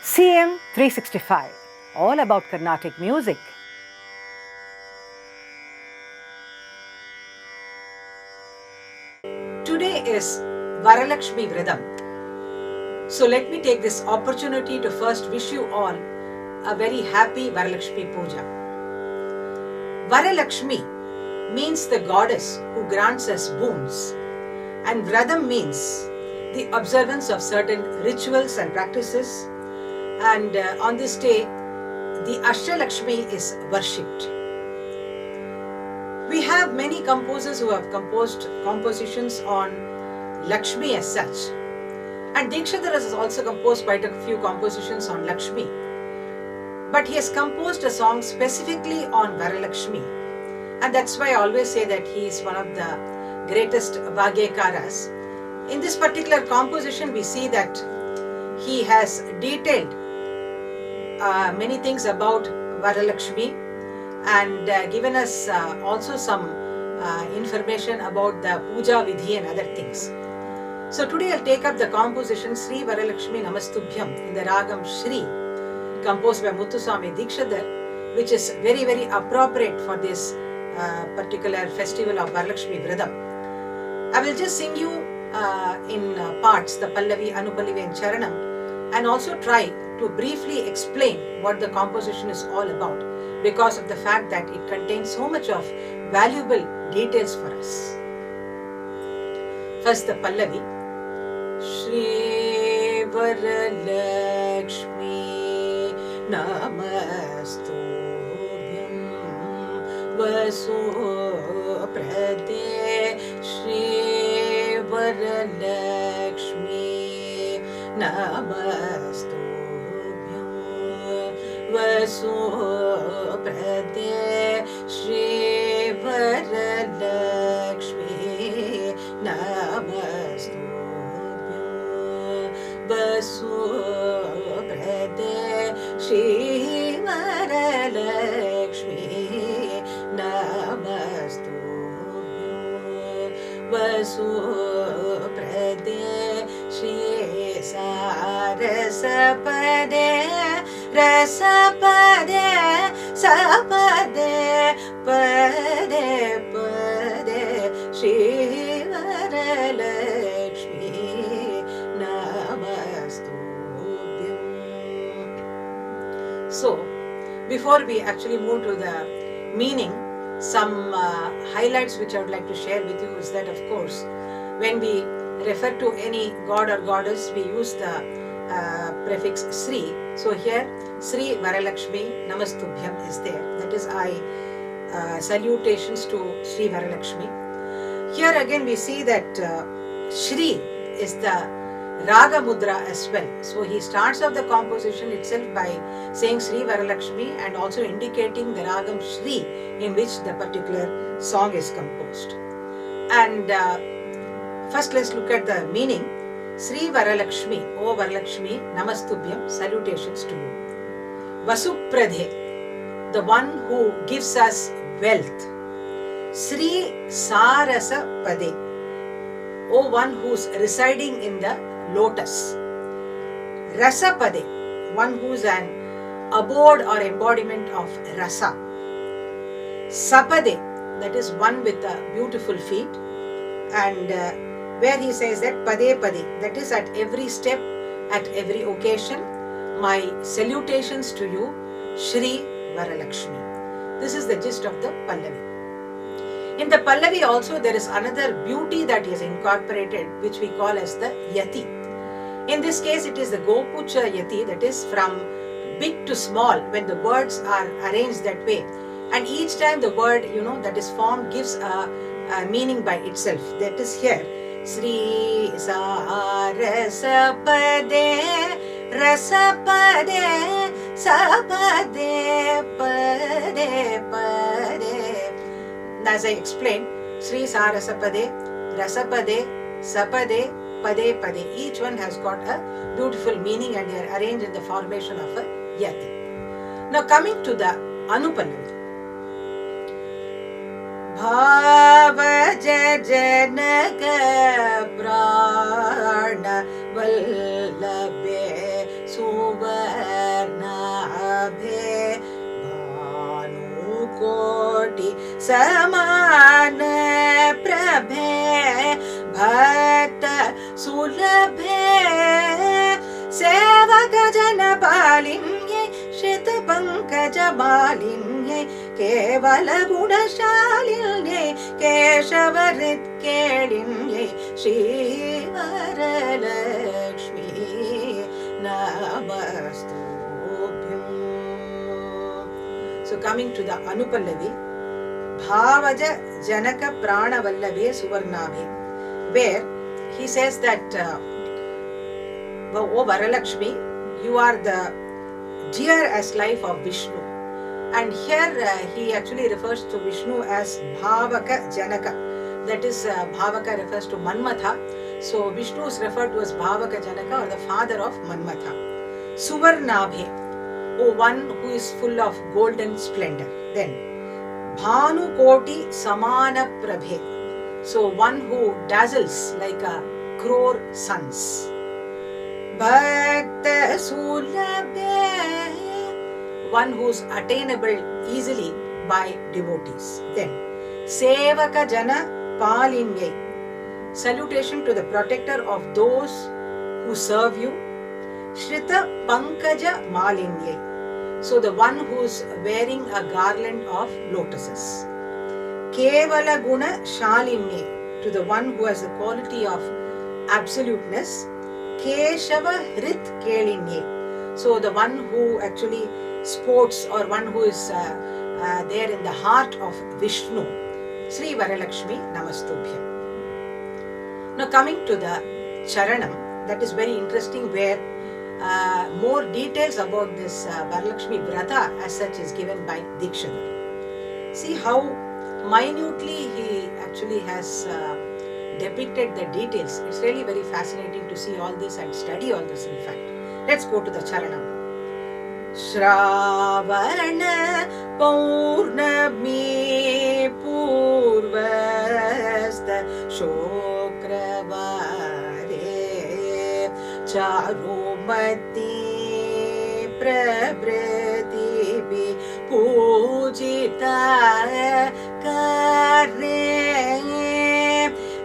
CM 365, all about Carnatic music. Today is Varalakshmi Vridam. So let me take this opportunity to first wish you all a very happy Varalakshmi Puja. Varalakshmi means the goddess who grants us boons, and Vradam means the observance of certain rituals and practices, and on this day the Rajalakshmi is worshipped. We have many composers who have composed compositions on Lakshmi as such, and Dikshidhar has also composed quite a few compositions on Lakshmi, but he has composed a song specifically on Varalakshmi, and that's why I always say that he is one of the greatest Bhagyakaras. In this particular composition we see that he has detailed many things about Varalakshmi and given us also some information about the puja vidhi and other things. So today I'll take up the composition Sri Varalakshmi Namasthubyam in the ragam Shri, composed by Muthuswami Dikshidhar, which is very, very appropriate for this particular festival of Varalakshmi Vridam. I will just sing you in parts the Pallavi, Anupallavi and Charanam, and also try to briefly explain what the composition is all about, because of the fact that it contains so much of valuable details for us. First the Pallavi. Shri Varalakshmi Namasthubyam Vasu Prade Shri Varalakshmi Namasthubyam Vasu Prade Shri Varalakshmi Namasthubyam Vasu Prade Shri Varalakshmi Namasthubyam Vasu Prade Shri Sarasapade Rasapade Sapade Pade Pade Shri Varalakshmi Namasthubyam. So, before we actually move to the meaning, some highlights which I would like to share with you is that, of course, when we refer to any god or goddess, we use the prefix Sri. So here Sri Varalakshmi Namasthubyam is there. That is salutations to Sri Varalakshmi. Here again we see that Shri is the Raga Mudra as well. So he starts off the composition itself by saying Sri Varalakshmi and also indicating the Ragam Shri in which the particular song is composed. And first let's look at the meaning. Sri Varalakshmi, O Varalakshmi, Namasthubyam, salutations to you. Vasupradhe, the one who gives us wealth. Sri Sarasa Pade, O one who's residing in the lotus. Rasapade, one who's an abode or embodiment of rasa. Sapade, that is one with the beautiful feet, and where he says that Pade Pade, that is at every step, at every occasion, my salutations to you, Shri Varalakshmi. This is the gist of the Pallavi. In the Pallavi also there is another beauty that is incorporated, which we call as the Yati. In this case it is the Gopucha Yati, that is from big to small when the words are arranged that way. And each time the word, that is formed gives a meaning by itself. That is here. Sri Sarasapade Rasapade Sapade Pade Pade. As I explained, Sri Sarasapade Rasapade Sapade Pade Pade. Each one has got a beautiful meaning and they are arranged in the formation of a Yati. Now coming to the Anupallavi. Bhava Janaka Prana Vallabhe Suva samana prabhe bhakta sulabhe sevaka jana palinye shita pankaja malinye kevala gunashalinye keshavarit kelinye Shri Varalakshmi Namasthubyam. So coming to the Anupallavi, Bhavaja Janaka Prana Vallave Suvarnabhe, where he says that O Varalakshmi, you are the dear as life of Vishnu. And here he actually refers to Vishnu as Bhavaka Janaka. That is, Bhavaka refers to Manmatha. So Vishnu is referred to as Bhavaka Janaka, or the father of Manmatha. Suvarnabhe, O one who is full of golden splendor. Then Bhanu Koti Samana Prabhe, so one who dazzles like a crore suns. Bhakta Sulabhe, one who is attainable easily by devotees. Then Sevaka Jana Palinye, salutation to the protector of those who serve you. Shrita Pankaja Malinye, so the one who is wearing a garland of lotuses. Kevala Guna Shalinye, to the one who has the quality of absoluteness. Keshava Hrit Kelinye, so the one who actually sports, or one who is there in the heart of Vishnu. Sri Varalakshmi Namasthubyam. Now coming to the Charanam, that is very interesting, where more details about this Varalakshmi Vratha as such is given by Dikshadhar. See how minutely he actually has depicted the details. It's really very fascinating to see all this and study all this, in fact. Let's go to the Charanam. Shravana Paurnami Purvasta Shokravare Charumati Prabratibi Pujita Kare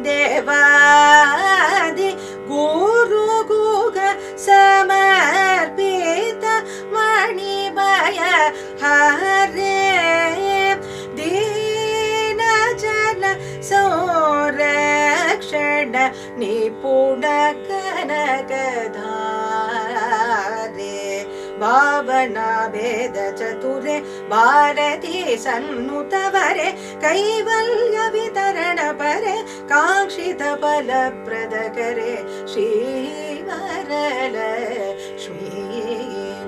Devadi Guru Guga Samarpita Manibaya Hare Dina Jala Saurakshana Nipuna Kanakadhare Bhavana Veda Chature Bharati Sannutavare Kaivalya Vitarana Pare Kakshita Pala Pradakare Shri Varalakshmi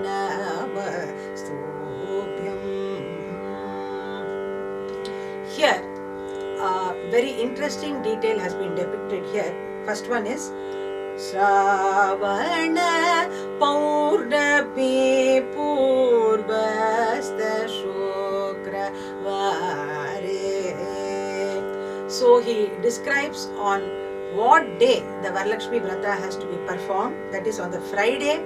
Namasthubyam. Here, a very interesting detail has been depicted here. First one is Shravana Paurnami Purvasta Shokravare. So he describes on what day the Varalakshmi Vratha has to be performed. That is on the Friday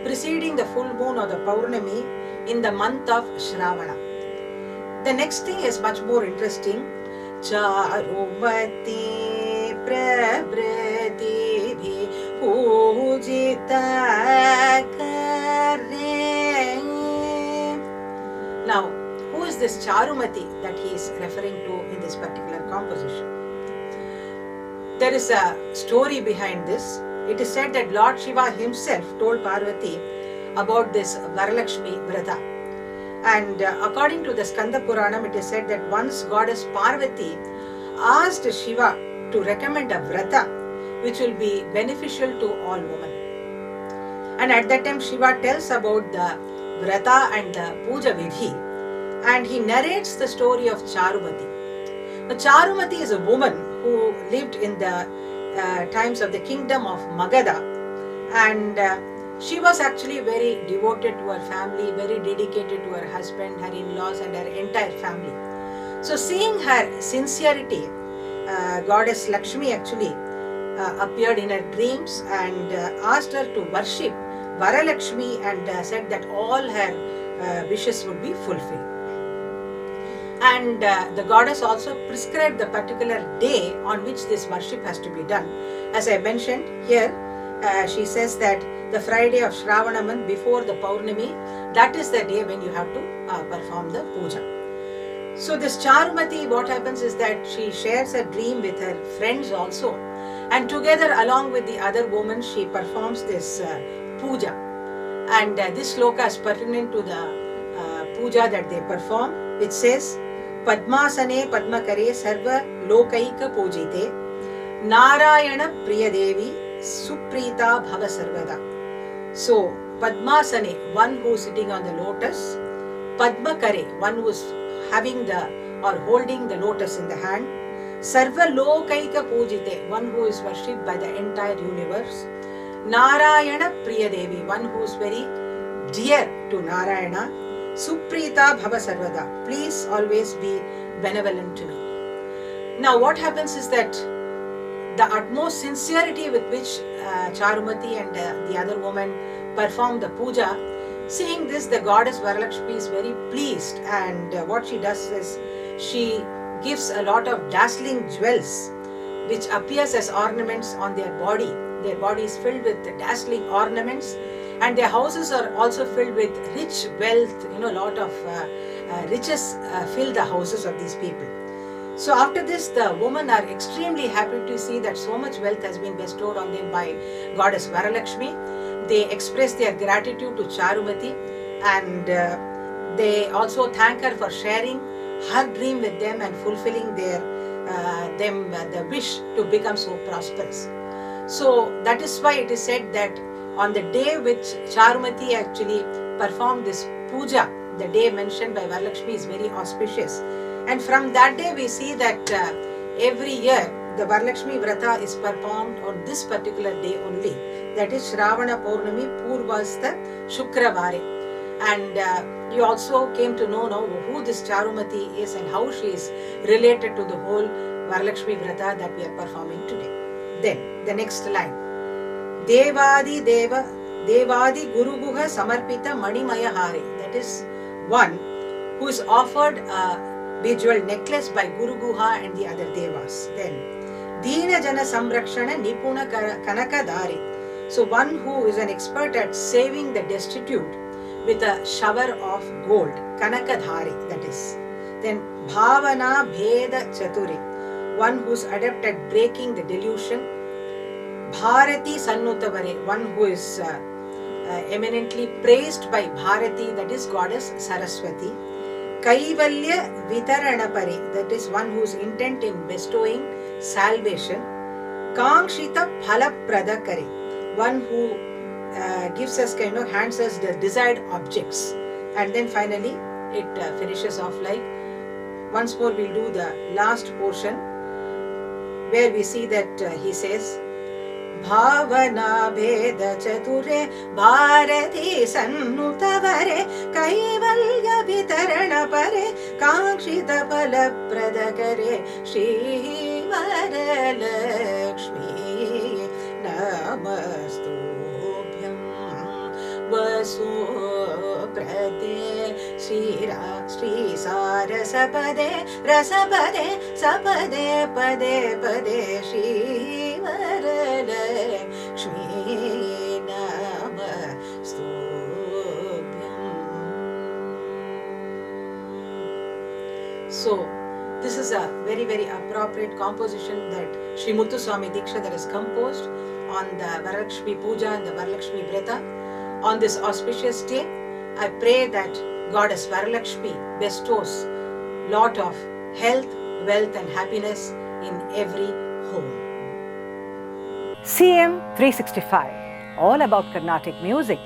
preceding the full moon or the Paurnami in the month of Shravana. The next thing is much more interesting. Charumati Prabratibi Pujita Kare. Now, who is this Charumati that he is referring to in this particular composition? There is a story behind this. It is said that Lord Shiva himself told Parvati about this Varalakshmi Vratha. And according to the Skanda Puranam, it is said that once Goddess Parvati asked Shiva to recommend a Vratha which will be beneficial to all women. And at that time Shiva tells about the Vratha and the Puja Vidhi, and he narrates the story of Charumati. Now, Charumati is a woman who lived in the times of the kingdom of Magadha, and she was actually very devoted to her family, very dedicated to her husband, her in-laws and her entire family. So seeing her sincerity, Goddess Lakshmi actually appeared in her dreams and asked her to worship Varalakshmi, and said that all her wishes would be fulfilled. And the goddess also prescribed the particular day on which this worship has to be done. As I mentioned here, she says that the Friday of Shravana month before the Paurnami, that is the day when you have to perform the puja. So this Charumati, what happens is that she shares a dream with her friends also, and together along with the other women she performs this puja. And this sloka is pertinent to the puja that they perform, which says, Padmasane Padmakare Sarva Lokaika Pujite Narayana Priyadevi Suprita Bhava Sarvada. So Padmasane, one who is sitting on the lotus, Padmakare, one who is having or holding the lotus in the hand, Sarva Lokaika Pujite, one who is worshipped by the entire universe, Narayana Priyadevi, one who is very dear to Narayana, Suprita Bhava Sarvada, please always be benevolent to me. Now what happens is that the utmost sincerity with which Charumati and the other woman perform the puja, seeing this, the goddess Varalakshmi is very pleased, and what she does is she gives a lot of dazzling jewels which appears as ornaments on their body. Their body is filled with dazzling ornaments, and their houses are also filled with rich wealth. A lot of riches fill the houses of these people. So after this, the women are extremely happy to see that so much wealth has been bestowed on them by goddess Varalakshmi. They express their gratitude to Charumati, and they also thank her for sharing her dream with them and fulfilling the wish to become so prosperous. So that is why it is said that on the day which Charumati actually performed this puja, the day mentioned by Varalakshmi is very auspicious. And from that day we see that every year the Varalakshmi Vrata is performed on this particular day only. That is Shravana Paurnami Purvasta Shukravare. And you also came to know now who this Charumati is and how she is related to the whole Varalakshmi Vrata that we are performing today. Then the next line, Devadi Guru Guha Samarpita Manimaya Hare. That is one who is offered a bejeweled necklace by Guru Guha and the other Devas. Then Deena Jana Samrakshana Nipuna Kanaka Dhari. So one who is an expert at saving the destitute with a shower of gold, Kanaka Dhari, that is. Then Bhavana Bheda Chaturi, one who is adept at breaking the delusion. Bharati Sannutavare, one who is eminently praised by Bharati, that is goddess Saraswati. Kaivalya Vitaranapare, that is one who is intent in bestowing salvation. Kangshita Phalapradakare, one who gives us hands us the desired objects. And then finally it finishes off like, once more we'll do the last portion where we see that he says, Bhavana Bheda Chature Bharati Sannutavare Kaivalya Vitarana Pare Kangshita Phalapradakare Shri Varalakshmi Namasthubyam Vasu Prade Shri Sarasapade Rasapade Sapade Pade Pade Shri Varalakshmi Namasthubyam. So this is a very, very appropriate composition that Sri Muthuswami Diksha that is composed on the Varalakshmi Puja and the Varalakshmi Vrata. On this auspicious day, I pray that Goddess Varalakshmi bestows lot of health, wealth and happiness in every home. CM 365, all about Carnatic music.